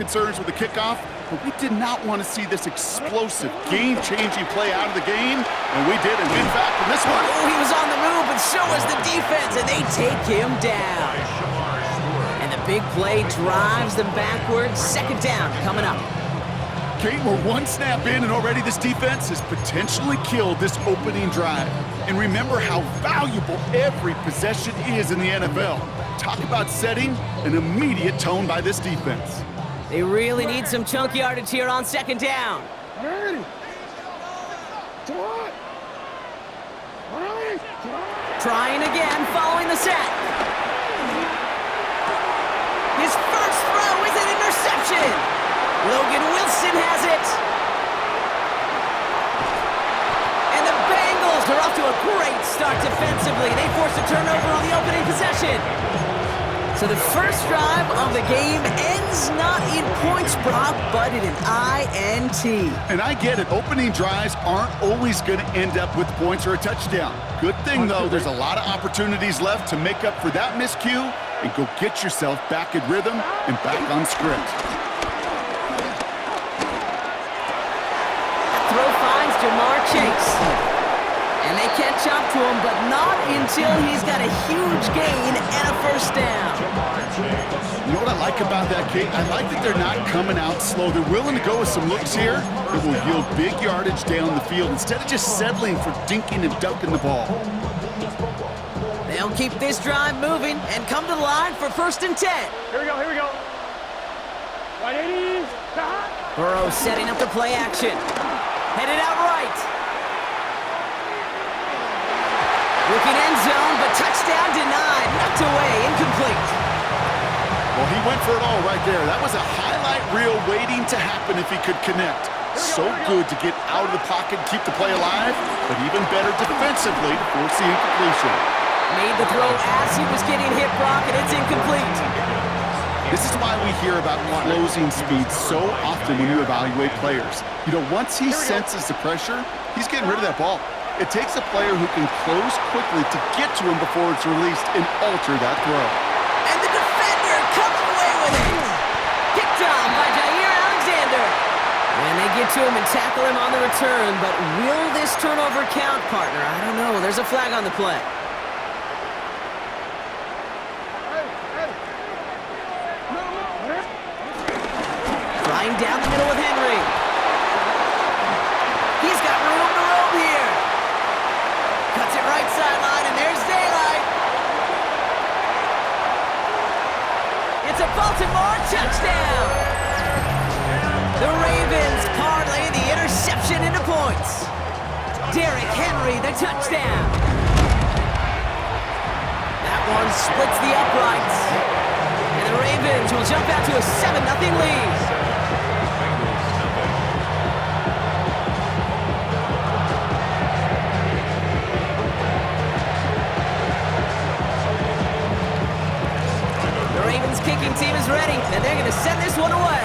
concerns with the kickoff, but we did not want to see this explosive, game-changing play out of the game, and we did, and in fact, in this one. Oh, he was on the move, but so was the defense, and they take him down. And the big play drives them backwards. Second down coming up. Kate, we're one snap in, and already this defense has potentially killed this opening drive. And remember how valuable every possession is in the NFL. Talk about setting an immediate tone by this defense. They really need some chunk yardage here on second down. Trying again, following the sack. His first throw is an interception. Logan Wilson has it. And the Bengals are off to a great start defensively. They force a turnover on the opening possession. So the first drive of the game ends not in points, Brock, but in an INT. And I get it. Opening drives aren't always going to end up with points or a touchdown. Good thing, though, there's a lot of opportunities left to make up for that miscue and go get yourself back in rhythm and back on script. Throw finds Jamar Chase. And they catch up to him, but not until he's got a huge gain and a first down. You know what I like about that, Kate? I like that they're not coming out slow. They're willing to go with some looks here that will yield big yardage down the field instead of just settling for dinking and dunking the ball. They'll keep this drive moving and come to the line for 1st and 10. Here we go. 180. Burrow setting up the play action. Headed out right. Looking end zone, but touchdown denied. Knocked away, incomplete. Well, he went for it all right there. That was a highlight reel waiting to happen if he could connect. So good to get out of the pocket and keep the play alive, but even better defensively to force the incompletion. Made the throw as he was getting hit, Brock, and it's incomplete. This is why we hear about closing speed so often when you evaluate players. You know, once he senses the pressure, he's getting rid of that ball. It takes a player who can close quickly to get to him before it's released and alter that throw. And the defender comes away with it. Picked on by Jair Alexander. And they get to him and tackle him on the return, but will this turnover count, partner? I don't know. There's a flag on the play. Flying down the middle with Henry. He's got room to roam here. Cuts it right sideline, and there's daylight. It's a Baltimore touchdown. The Ravens parlay the interception into points. Derrick Henry, the touchdown. That one splits the uprights. And the Ravens will jump out to a 7-0 lead. Kicking team is ready, and they're going to send this one away.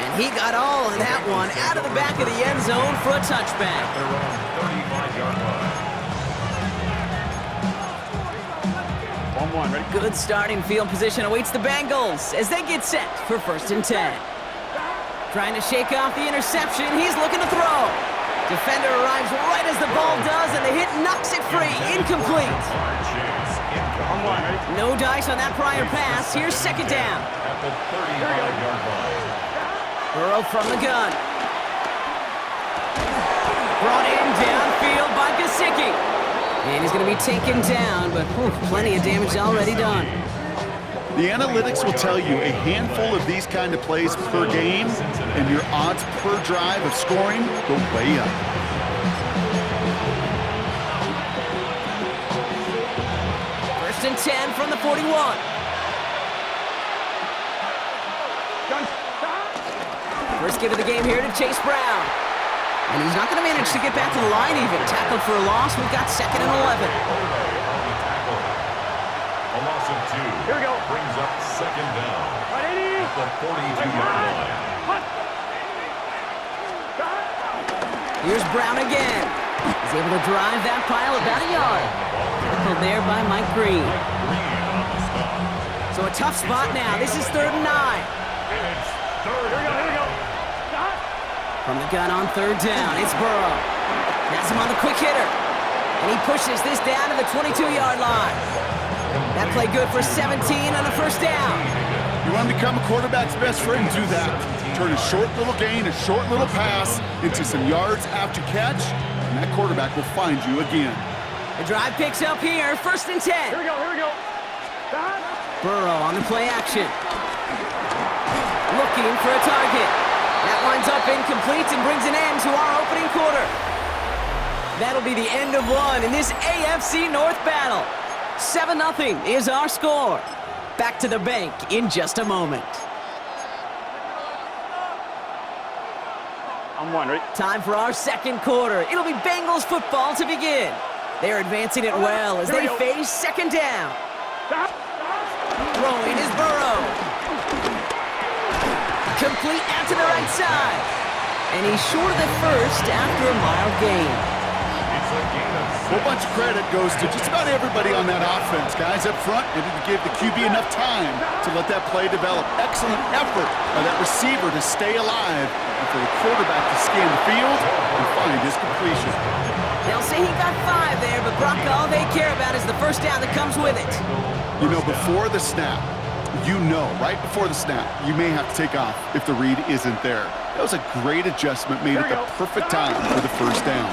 And he got all of that one out of the back of the end zone for a touchback. Good starting field position awaits the Bengals as they get set for 1st and 10. Trying to shake off the interception. He's looking to throw. Defender arrives right as the ball does, and the hit knocks it free. Incomplete. No dice on that prior pass. Here's second down. Burrow from the gun. Brought in downfield by Gesicki. And he's going to be taken down, but plenty of damage already done. The analytics will tell you a handful of these kind of plays per game, and your odds per drive of scoring go way up. First and 10 from the 41. First give of the game here to Chase Brown. And he's not going to manage to get back to the line even. Tackled for a loss. We've got 2nd and 11. A loss of 2. Here we go. Brings up 2nd down. At the 42-yard line. Here's Brown again. He's able to drive that pile about a yard. Tackled there by Mike Green. So a tough spot now. This is 3rd and 9. And it's third down. From the gun on 3rd down, it's Burrow. Has him on the quick hitter. And he pushes this down to the 22-yard line. That play good for 17 on a 1st down. You want to become a quarterback's best friend, do that. Turn a short little gain, a short little pass into some yards after catch, and that quarterback will find you again. The drive picks up here, 1st and 10. Here we go. Burrow on the play action. Looking for a target. That winds up incomplete and brings an end to our opening quarter. That'll be the end of one in this AFC North battle. 7-0 is our score. Back to the bank in just a moment. I'm wondering. Time for our 2nd quarter. It'll be Bengals football to begin. They're advancing it well as they face 2nd down. Throwing is Burrow. Complete out to the right side. And he's short of the first after a mild gain. It's a gain of A whole bunch of credit goes to just about everybody on that offense. Guys up front needed to give the QB enough time to let that play develop. Excellent effort by that receiver to stay alive and for the quarterback to scan the field and find his completion. They'll say he got 5 there, but Brock, all they care about is the 1st down that comes with it. You know, before the snap, right before the snap, you may have to take off if the read isn't there. That was a great adjustment made at the perfect time for the 1st down.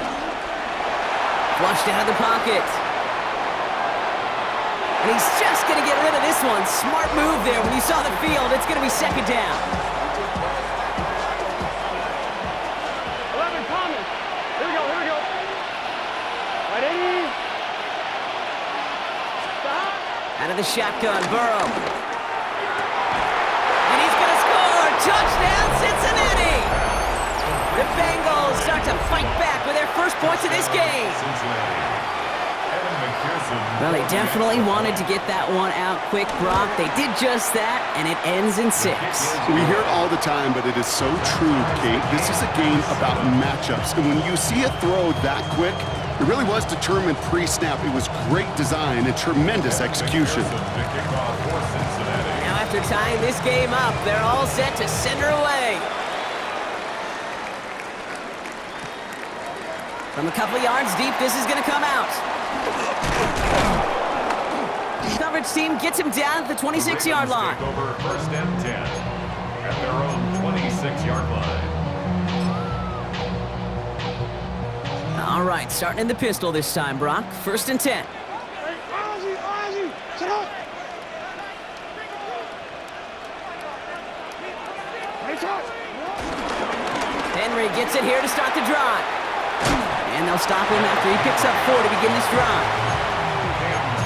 Flushed out of the pocket. And he's just going to get rid of this one. Smart move there. When you saw the field, it's going to be 2nd down. 11 Thomas. Here we go. Ready? Stop. Out of the shotgun, Burrow. And he's going to score. Touchdown, Cincinnati. The Bengals start to fight back with their first points of this game. Well, they definitely wanted to get that one out quick, Brock. They did just that, and it ends in 6. We hear it all the time, but it is so true, Kate. This is a game about matchups. And when you see a throw that quick, it really was determined pre-snap. It was great design and tremendous execution. Now, after tying this game up, they're all set to send her away. From a couple yards deep, this is going to come out. The coverage team gets him down at the 26-yard line. Take over 1st and 10 at their own 26-yard line. All right, starting in the pistol this time, Brock. 1st and 10. Henry gets it here to start the drive. And they'll stop him after he picks up 4 to begin this drive.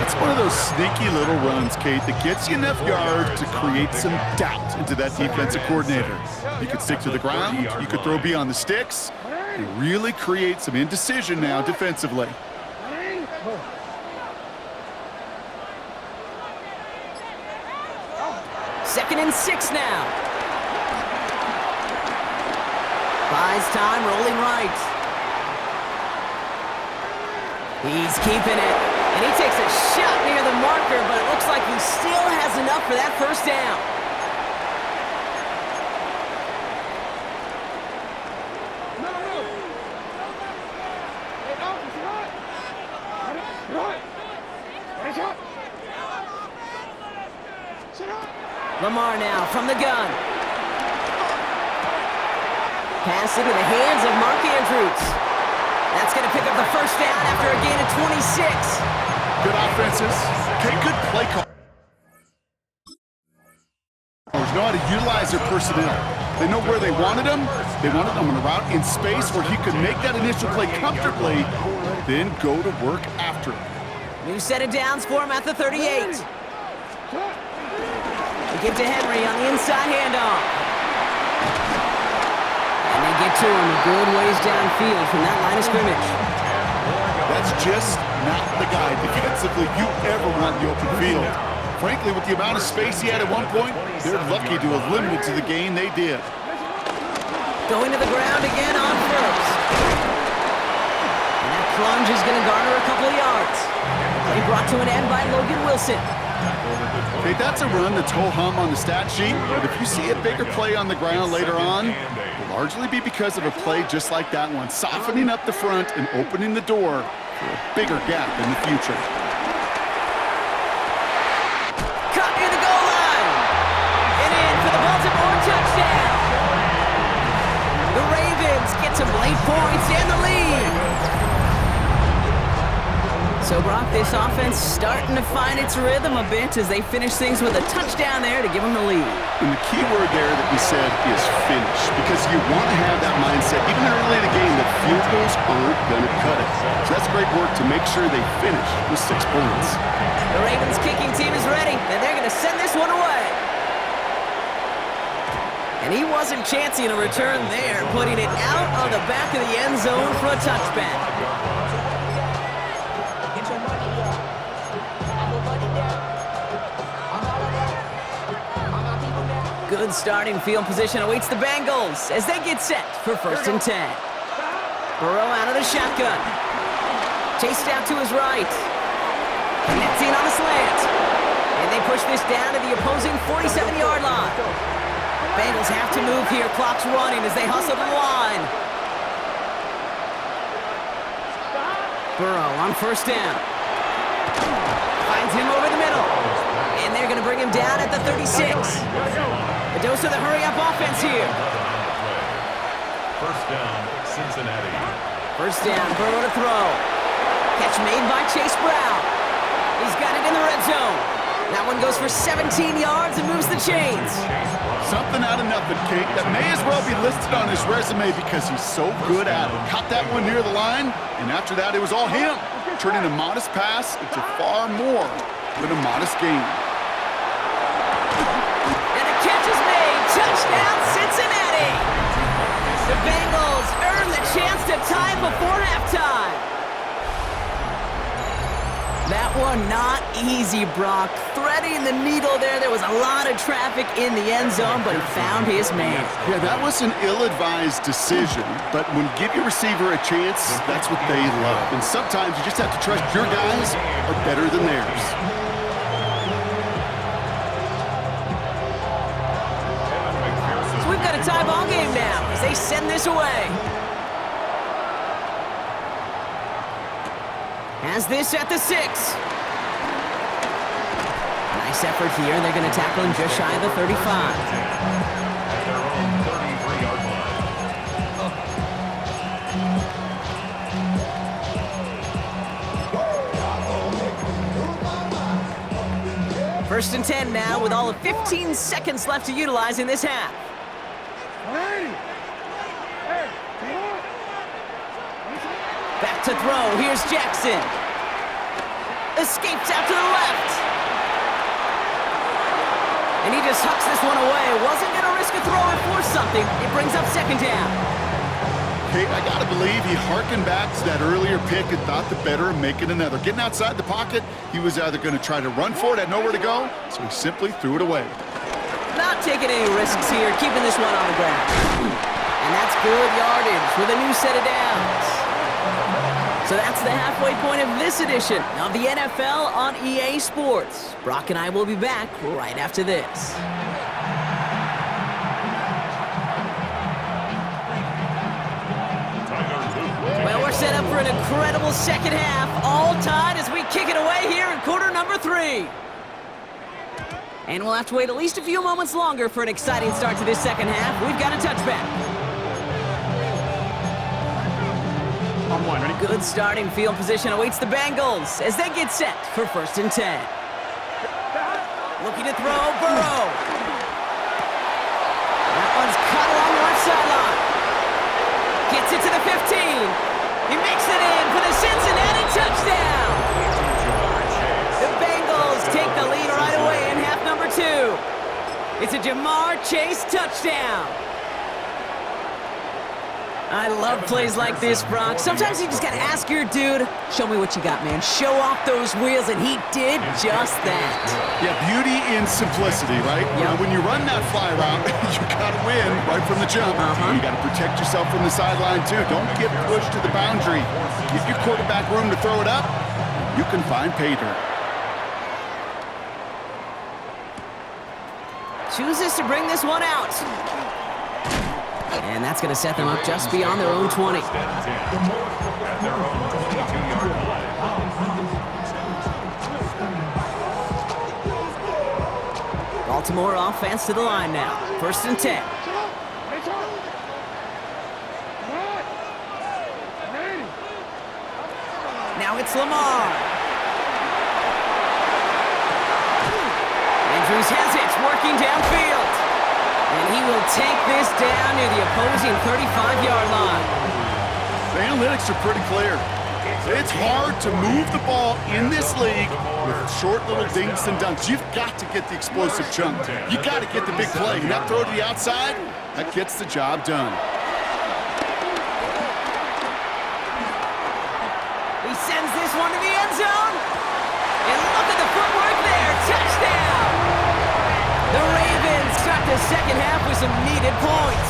It's one of those sneaky little runs, Kate, that gets you enough yards to create some doubt into that defensive coordinator. You could stick to the ground, you could throw beyond the sticks, and really create some indecision now defensively. Second and 6 now. Buys time, rolling right. He's keeping it. And he takes a shot near the marker, but it looks like he still has enough for that 1st down. Lamar now from the gun. Pass into the hands of Mark Andrews. That's going to pick up the 1st down after a gain of 26. Good offenses. Okay, good play call. Know how to utilize their personnel. They know where they wanted him. They wanted him on a route in space where he could make that initial play comfortably, then go to work after it. New set of downs for him at the 38. They give to Henry on the inside handoff. And they get to him a good ways downfield from that line of scrimmage. That's just not the guy defensively you ever want in the open field. Frankly, with the amount of space he had at one point, they're lucky to have limited to the gain they did. Going to the ground again on 1st. And that plunge is going to garner a couple of yards. Play brought to an end by Logan Wilson. Okay, that's a run that's ho-hum on the stat sheet, but if you see a bigger play on the ground later on, it'll largely be because of a play just like that one, softening up the front and opening the door for a bigger gap in the future. Caught near the goal line. And in for the Baltimore touchdown. The Ravens get some late points and the lead. So, Brock, this offense starting to find its rhythm a bit as they finish things with a touchdown there to give them the lead. And the key word there that we said is finish, because you want to have that mindset, even early in the game, that field goals aren't going to cut it. So that's great work to make sure they finish with 6 points. The Ravens kicking team is ready, and they're going to send this one away. And he wasn't chancing a return there, putting it out on the back of the end zone for a touchback. Good starting field position awaits the Bengals as they get set for 1st and 10. Burrow out of the shotgun. Chased out to his right. Connecting on a slant. And they push this down to the opposing 47-yard line. Bengals have to move here. Clock's running as they hustle to the line. Burrow on 1st down. Finds him over the middle. And they're going to bring him down at the 36. A dose of the hurry-up offense here. 1st down, Cincinnati. 1st down, Burrow to throw. Catch made by Chase Brown. He's got it in the red zone. That one goes for 17 yards and moves the chains. Something out of nothing, Kate. That may as well be listed on his resume because he's so good at it. Caught that one near the line, and after that, it was all him, turning a modest pass into far more than a modest gain. And the catch is made. Touchdown, Cincinnati. The Bengals earn the chance to tie before halftime. That one not easy, Brock. Threading the needle there. There was a lot of traffic in the end zone, but he found his man. Yeah, that was an ill-advised decision, but when you give your receiver a chance, that's what they love. And sometimes you just have to trust your guys are better than theirs. So we've got a tie ball game now as they send this away. Has this at the 6. Nice effort here. They're going to tackle him just shy of the 35. At their own 33-yard line. 1st and 10 now with all of 15 seconds left to utilize in this half. Back to throw. Here's Jackson. Escapes out to the left. And he just hucks this one away. Wasn't going to risk a throw or force something. It brings up 2nd down. Hey, I got to believe he harkened back to that earlier pick and thought the better of making another. Getting outside the pocket, he was either going to try to run for it, had nowhere to go, so he simply threw it away. Not taking any risks here, keeping this one on the ground. And that's good yardage with a new set of downs. So that's the halfway point of this edition of the NFL on EA Sports. Brock and I will be back right after this. Well, we're set up for an incredible second half, all tied as we kick it away here in quarter number 3. And we'll have to wait at least a few moments longer for an exciting start to this second half. We've got a touchback. Good starting field position awaits the Bengals as they get set for 1st and 10. Looking to throw, Burrow. That one's caught along the left sideline. Gets it to the 15. He makes it in for the Cincinnati touchdown. The Bengals take the lead right away in half number 2. It's a Jamar Chase touchdown. I love plays like this, Brock. Sometimes you just got to ask your dude, show me what you got, man. Show off those wheels, and he did just that. Yeah, beauty in simplicity, right? Yep. When you run that fly route, you got to win right from the jump. You got to protect yourself from the sideline, too. Don't get pushed to the boundary. Give your quarterback room to throw it up. You can find pay dirt. chooses to bring this one out. And that's going to set them up just beyond their own 20. First and 10 at their own 22-yard line. Baltimore offense to the line now. First and 10. Now it's Lamar. Andrews has it, working downfield. And he will take this down near the opposing 35-yard line. The analytics are pretty clear. It's hard to move the ball in this league with short little dinks and dunks. You've got to get the explosive chunk. You got to get the big play. And that throw to the outside, that gets the job done. He sends this one to the end zone. And look at the footwork there. Touchdown! The Ravens start the second half with some needed points.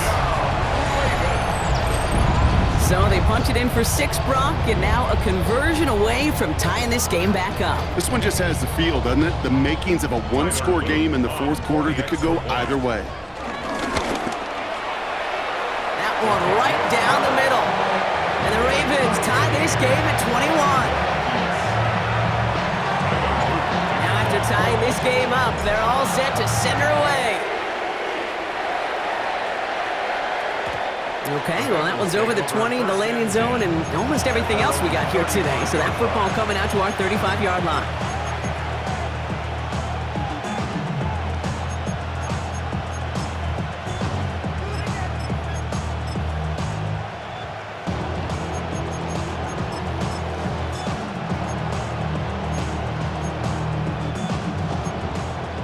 So they punch it in for 6, Brock, and now a conversion away from tying this game back up. This one just has the feel, doesn't it? The makings of a one-score game in the fourth quarter that could go either way. That one right down the middle. And the Ravens tie this game at 21. Now after tying this game up, they're all set to send her away. Okay, well, that one's over the 20, the landing zone, and almost everything else we got here today. So that football coming out to our 35-yard line.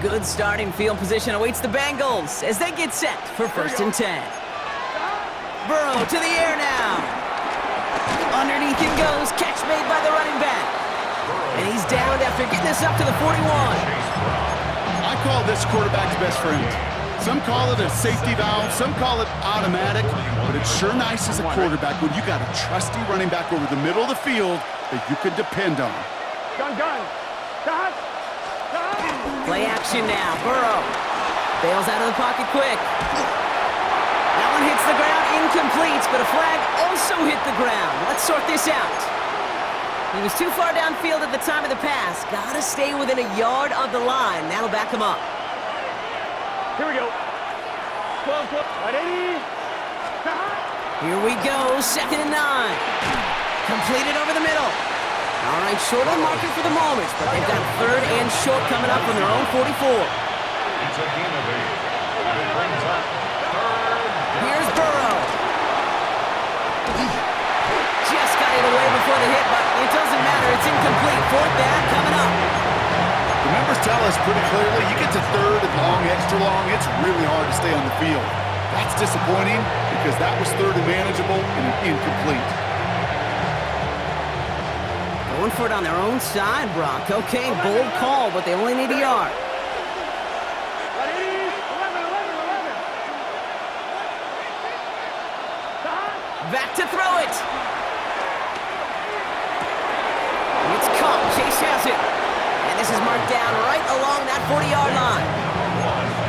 Good starting field position awaits the Bengals as they get set for first and 10. Burrow to the air now. Underneath it goes. Catch made by the running back. And he's down after getting this up to the 41. I call this quarterback's best friend. Some call it a safety valve, some call it automatic, but it's sure nice as a quarterback when you got a trusty running back over the middle of the field that you can depend on. Gun. Stop. Play action now. Burrow bails out of the pocket quick. That one hits the ground, incomplete, but a flag also hit the ground. Let's sort this out. He was too far downfield at the time of the pass. Gotta stay within a yard of the line. That'll back him up. Here we go. 12. Ready? Here we go, second and 9. Completed over the middle. All right, short on market for the moment, but they've got third and short coming up on their own 44. It's a gain of 8. It brings up Here's Burrow. Just got it away before the hit, but it doesn't matter. It's incomplete. Fourth down coming up. The numbers tell us pretty clearly, you get to third and long, extra long, it's really hard to stay on the field. That's disappointing because that was third and manageable and an incomplete. Going for it on their own side, Brock. Okay, bold call, but they only need a yard. Back to throw it. It's caught. Chase has it. And this is marked down right along that 40-yard line.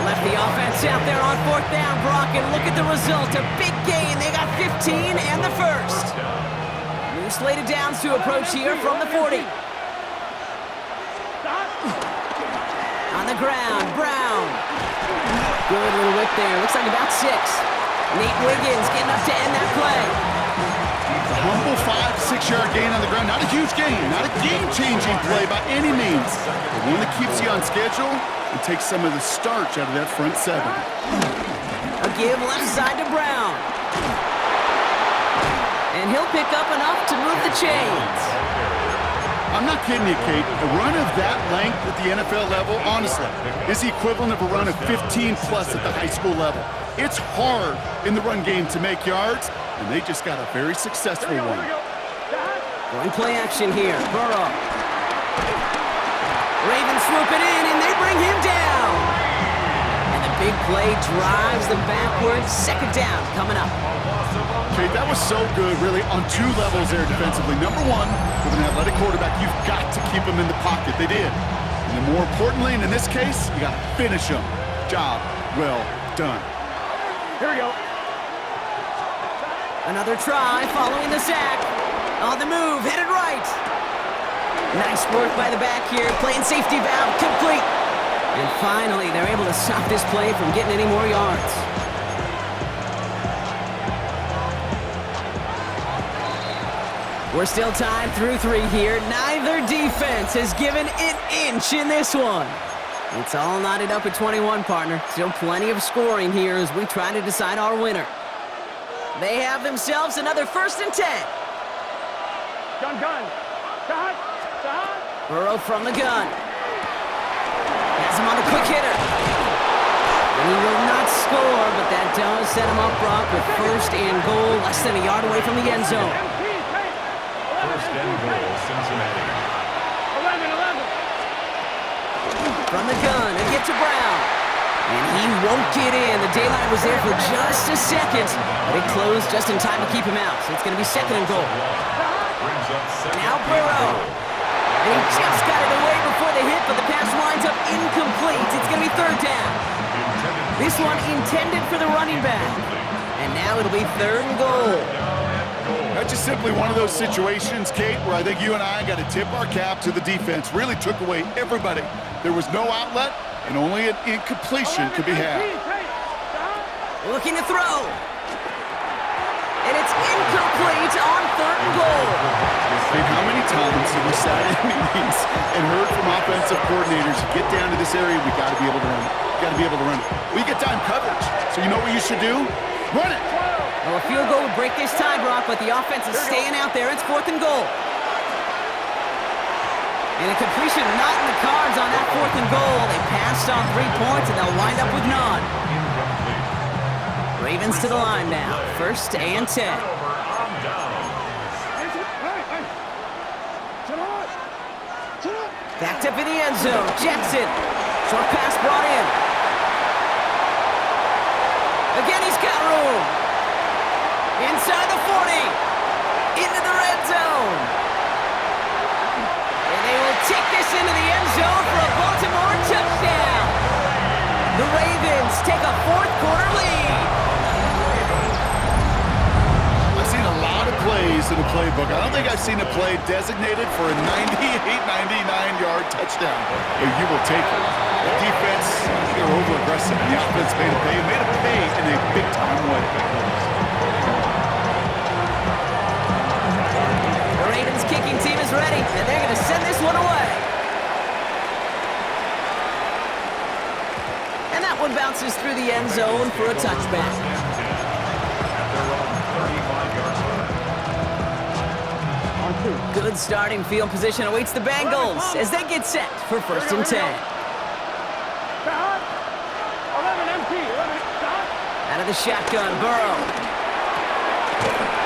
Left the offense out there on fourth down, Brock, and look at the result. A big gain. They got 15 and the first. New slated downs to approach here from the 40. On the ground, Brown. Good little whip there. Looks like about 6. Nate Wiggins getting up to end that play. A humble 5-6-yard gain on the ground. Not a huge gain, not a game-changing play by any means, but one that keeps you on schedule and takes some of the starch out of that front 7. A give left side to Brown. And he'll pick up enough to move the chains. I'm not kidding you, Kate. A run of that length at the NFL level, honestly, is the equivalent of a run of 15-plus at the high school level. It's hard in the run game to make yards, and they just got a very successful one. Going play action here. Burrow. Ravens swoop it in, and they bring him down. And the big play drives them backwards. Second down coming up. Kate, that was so good, really, on 2 levels there defensively. Number 1, with an athletic quarterback, you've got to keep him in the pocket. They did. And then more importantly, and in this case, you got to finish him. Job. well done. Here we go. Another try following the sack. On the move, headed right. Nice work by the back here, playing safety valve complete. And finally, they're able to stop this play from getting any more yards. We're still tied through 3 here. Neither defense has given an inch in this one. It's all knotted up at 21, partner. Still plenty of scoring here as we try to decide our winner. They have themselves another 1st and 10. Gun. Stop. Burrow from the gun. Has him on a quick hitter. And he will not score, but that does set him up, Brock, with 1st and goal, less than a yard away from the end zone. 1st and goal, Cincinnati. 11. From the gun, and get to Brown. And he won't get in. The daylight was there for just a second, but it closed just in time to keep him out. So it's going to be 2nd and goal. Now Burrow. And he just got it away before the hit, but the pass winds up incomplete. It's going to be 3rd down. This one intended for the running back. And now it'll be 3rd and goal. That's just simply one of those situations, Kate, where I think you and I got to tip our cap to the defense. Really took away everybody. There was no outlet, and only an incompletion could be had. Looking to throw. And it's incomplete on 3rd and goal. And how many times have we sat in meetings and heard from offensive coordinators, get down to this area, we got to be able to run it. Got to be able to run it. We get time coverage. So you know what you should do? Run it. Well, a field goal would break this tie, Brock, but the offense is staying out there. It's 4th and goal. And a completion not in the cards on that 4th and goal. They passed on 3 points, and they'll wind up with none. Ravens to the line now. 1st and 10. Backed up in the end zone. Jackson. Short pass brought in. Again, he's got room. Inside the 40. Into the red zone. And they will take this into the end zone for a Baltimore touchdown. The Ravens take a 4th quarter lead. I've seen a lot of plays in the playbook. I don't think I've seen a play designated for a 99-yard touchdown. And you will take it. The defense, they're over-aggressive. The offense made a pay in a big-time way. The Ravens kicking team is ready, and they're going to send this one away. And that one bounces through the end zone for a touchback. Good starting field position awaits the Bengals as they get set for 1st and 10. Out of the shotgun, Burrow.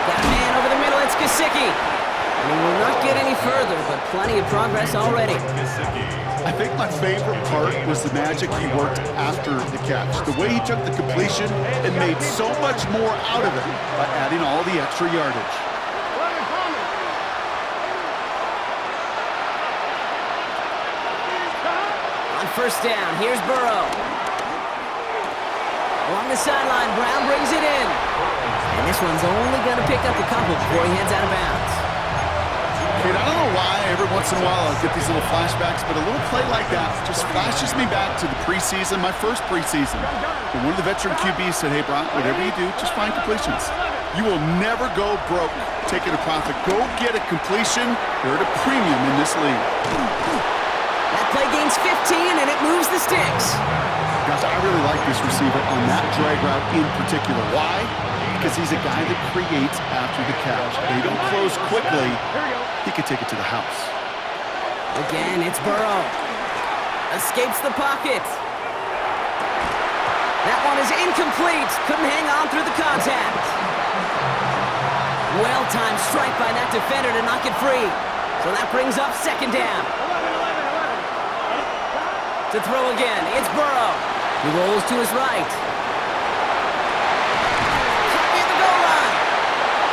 Got a man over the middle, it's Gesicki. And he will not get any further, but plenty of progress already. I think my favorite part was the magic he worked after the catch. The way he took the completion and made so much more out of it by adding all the extra yardage. On 1st down, here's Burrow. Along the sideline, Brown brings it in. And this one's only going to pick up a couple before he heads out of bounds. Kate, I don't know why every once in a while I'll get these little flashbacks, but a little play like that just flashes me back to the preseason, my first preseason. And one of the veteran QBs said, hey, Brock, whatever you do, just find completions. You will never go broke taking a profit. Go get a completion. You're at a premium in this league. That play gains 15, and it moves the sticks. Guys, I really like this receiver on that drag route in particular. Why? Because he's a guy that creates after the catch. They don't close quickly. He could take it to the house. Again, it's Burrow. Escapes the pocket. That one is incomplete. Couldn't hang on through the contact. Well-timed strike by that defender to knock it free. So that brings up 2nd down. To throw again, it's Burrow. He rolls to his right. Cut near the goal line.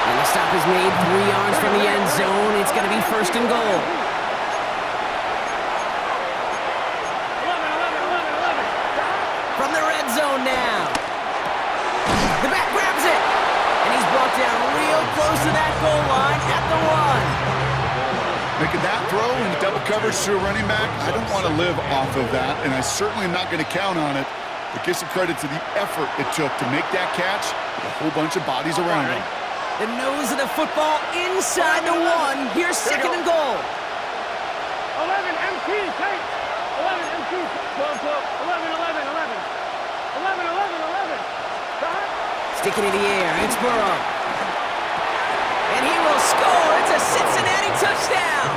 And the stop is made 3 yards from the end zone. It's going to be 1st and goal. From the red zone now. close to that goal line at the 1. Making that throw in double coverage to a running back, I don't want to live off of that, and I certainly am not going to count on it. But give some credit to the effort it took to make that catch with a whole bunch of bodies around him. The nose of the football inside the 1. Here's second and goal. 11, MT, take. 11, MT. 12, 12. 11, 11, 11. 11, 11, 11. Stick it in the air. It's Burrow. And he will score. It's a Cincinnati touchdown.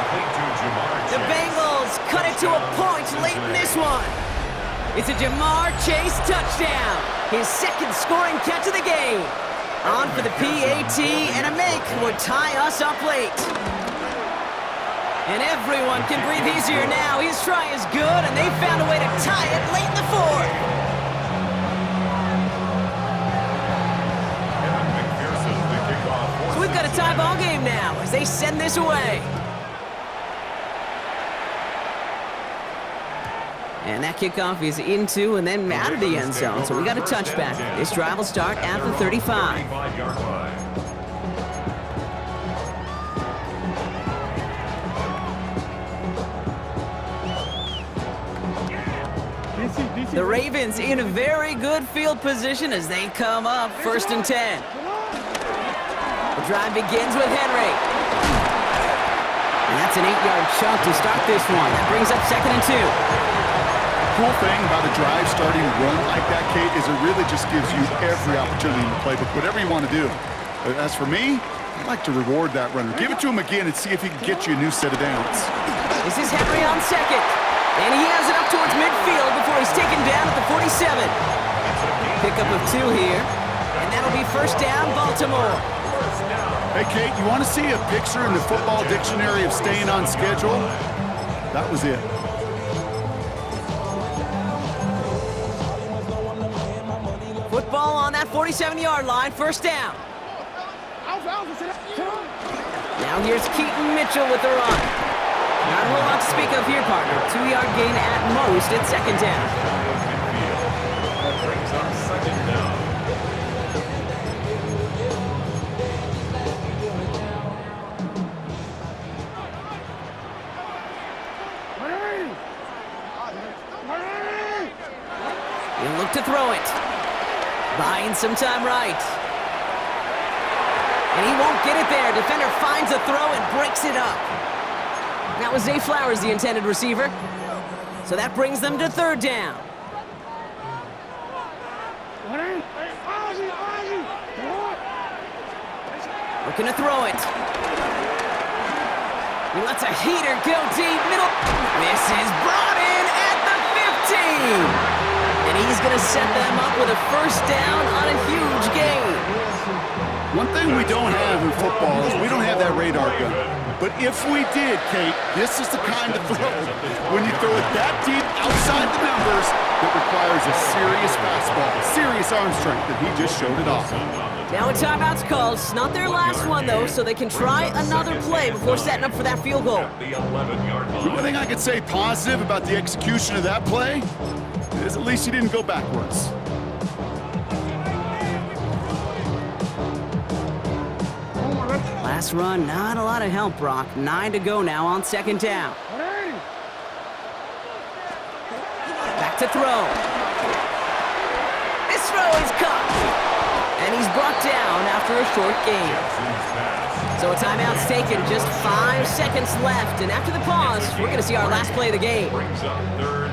The Bengals cut it to a point late in this one. It's a Jamar Chase touchdown. His second scoring catch of the game. On for the PAT, and a make would tie us up late. And everyone can breathe easier now. His try is good, and they found a way to tie it late in the 4th. So we've got a tie ball game now as they send this away. And that kickoff is into and then out of the end zone. So we got a touchback. This drive will start at the 35. The Ravens in a very good field position as they come up 1st and 10. The drive begins with Henry. And that's an 8-yard chunk to start this one. That brings up 2nd and 2. The cool thing about a drive starting run like that, Kate, is it really just gives you every opportunity in the playbook, whatever you want to do. But as for me, I like to reward that runner. Give it to him again and see if he can get you a new set of downs. This is Henry on second. And he has it up towards midfield before he's taken down at the 47. Pickup of 2 here. And that'll be 1st down, Baltimore. Hey, Kate, you want to see a picture in the football dictionary of staying on schedule? That was it. Football on that 47-yard line, 1st down. Now here's Keaton Mitchell with the run. Not a whole lot to speak of here, partner. 2-yard gain at most at 2nd down. That brings up 2nd down. He'll look to throw it. Buying some time right. And he won't get it there. Defender finds a throw and breaks it up. That was Zay Flowers, the intended receiver. So that brings them to 3rd down. Looking to throw it. He lets a heater go deep middle. This is brought in at the 15. And he's going to set them up with a 1st down on a huge gain. One thing we don't have in football is we don't have that radar gun. But if we did, Kate, this is the kind of throw, when you throw it that deep outside the numbers, that requires a serious fastball, serious arm strength, and he just showed it off. Now a timeout's called. It's not their last one, though, so they can try another play before setting up for that field goal. The only thing I could say positive about the execution of that play is at least he didn't go backwards. Last run, not a lot of help, Brock. 9 to go now on 2nd down. Back to throw. This throw is caught. And he's brought down after a short gain. So a timeout's taken, just 5 seconds left. And after the pause, we're going to see our last play of the game.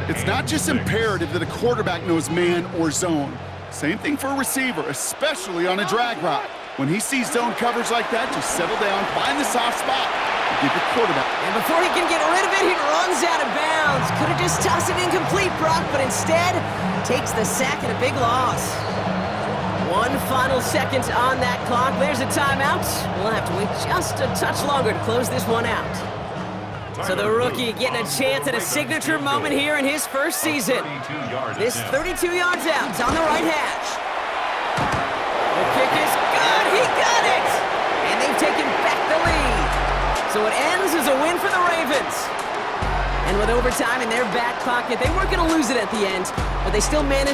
It's not just imperative that a quarterback knows man or zone. Same thing for a receiver, especially on a drag route. When he sees zone coverage like that, just settle down, find the soft spot, and give your quarterback. And before he can get rid of it, he runs out of bounds. Could have just tossed it incomplete, Brock, but instead takes the sack and a big loss. 1 final second on that clock. There's a timeout. We'll have to wait just a touch longer to close this one out. So the rookie getting a chance at a signature moment here in his first season. This 32 yards out. It's on the right hash. The kick is good. He got it. And they've taken back the lead. So it ends as a win for the Ravens. And with overtime in their back pocket, they weren't going to lose it at the end, but they still managed